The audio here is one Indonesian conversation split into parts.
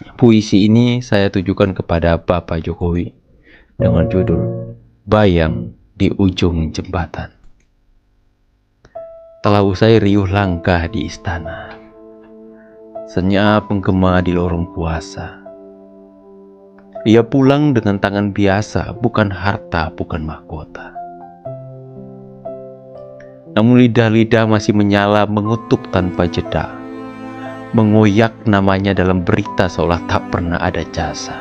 Puisi ini saya tujukan kepada Bapak Jokowi dengan judul Bayang di Ujung Jembatan. Telah usai riuh langkah di istana, senyap menggema di lorong puasa. Ia pulang dengan tangan biasa, bukan harta, bukan mahkota. Namun lidah-lidah masih menyala mengutuk tanpa jeda, mengoyak namanya dalam berita seolah tak pernah ada jasa.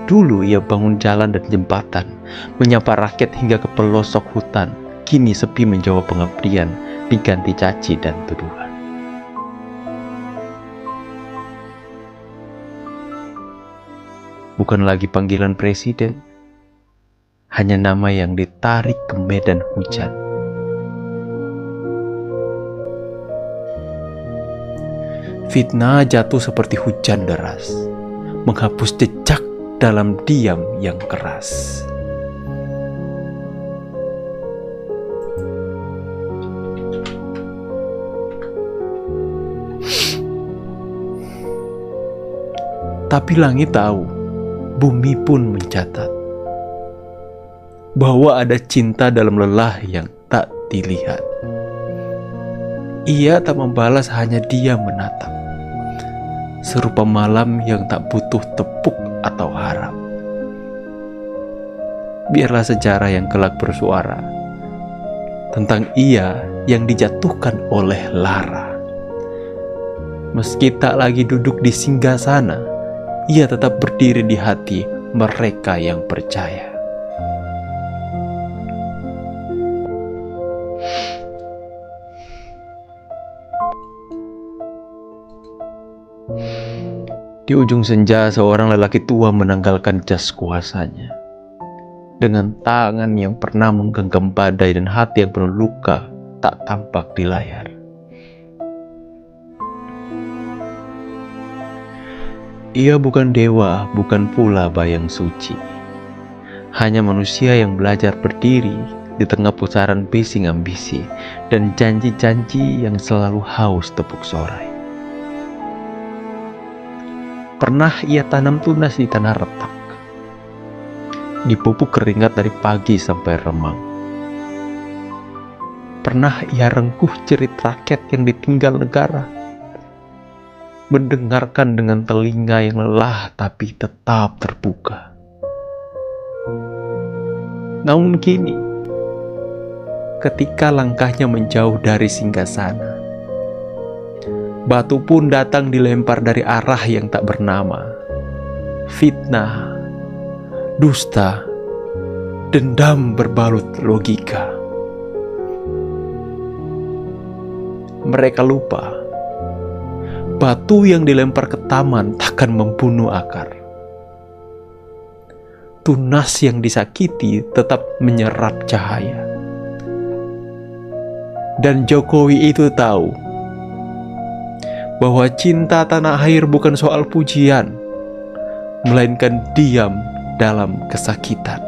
Dulu ia bangun jalan dan jembatan, menyapa rakyat hingga ke pelosok hutan. Kini sepi menjawab pengabdian, diganti caci dan tuduhan. Bukan lagi panggilan presiden, hanya nama yang ditarik ke medan hujan. Fitnah jatuh seperti hujan deras, menghapus jejak dalam diam yang keras. Tapi langit tahu, bumi pun mencatat bahwa ada cinta dalam lelah yang tak dilihat. Ia tak membalas, hanya diam menatap, serupa malam yang tak butuh tepuk atau harap. Biarlah sejarah yang kelak bersuara tentang ia yang dijatuhkan oleh lara. Meski tak lagi duduk di singgasana, ia tetap berdiri di hati mereka yang percaya. Di ujung senja, seorang lelaki tua menanggalkan jas kuasanya. Dengan tangan yang pernah menggenggam badai dan hati yang penuh luka tak tampak di layar. Ia bukan dewa, bukan pula bayang suci. Hanya manusia yang belajar berdiri di tengah pusaran bising ambisi dan janji-janji yang selalu haus tepuk sorai. Pernah ia tanam tunas di tanah retak, dipupuk keringat dari pagi sampai remang. Pernah ia rengkuh jerit rakyat yang ditinggal negara, mendengarkan dengan telinga yang lelah tapi tetap terbuka. Namun kini, ketika langkahnya menjauh dari singgasana, batu pun datang dilempar dari arah yang tak bernama. Fitnah, dusta, dendam berbalut logika. Mereka lupa, batu yang dilempar ke taman takkan membunuh akar. Tunas yang disakiti tetap menyerap cahaya. Dan Jokowi itu tahu bahwa cinta tanah air bukan soal pujian, melainkan diam dalam kesakitan.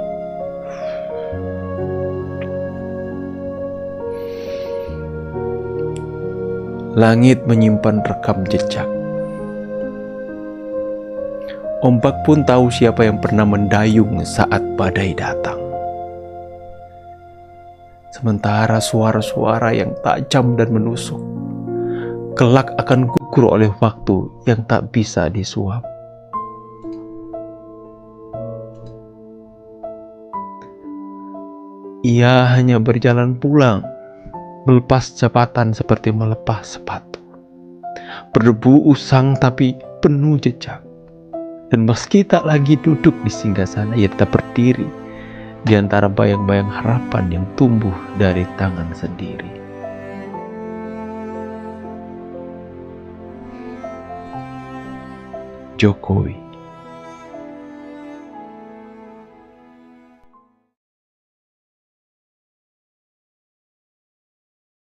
Langit menyimpan rekam jejak. Ombak pun tahu siapa yang pernah mendayung saat badai datang. Sementara suara-suara yang tajam dan menusuk kelak akan gugur oleh waktu yang tak bisa disuap. Ia hanya berjalan pulang, melepas jabatan seperti melepas sepatu. Berdebu usang tapi penuh jejak. Dan meski tak lagi duduk di singgasana, ia tetap berdiri di antara bayang-bayang harapan yang tumbuh dari tangan sendiri. Jokowi.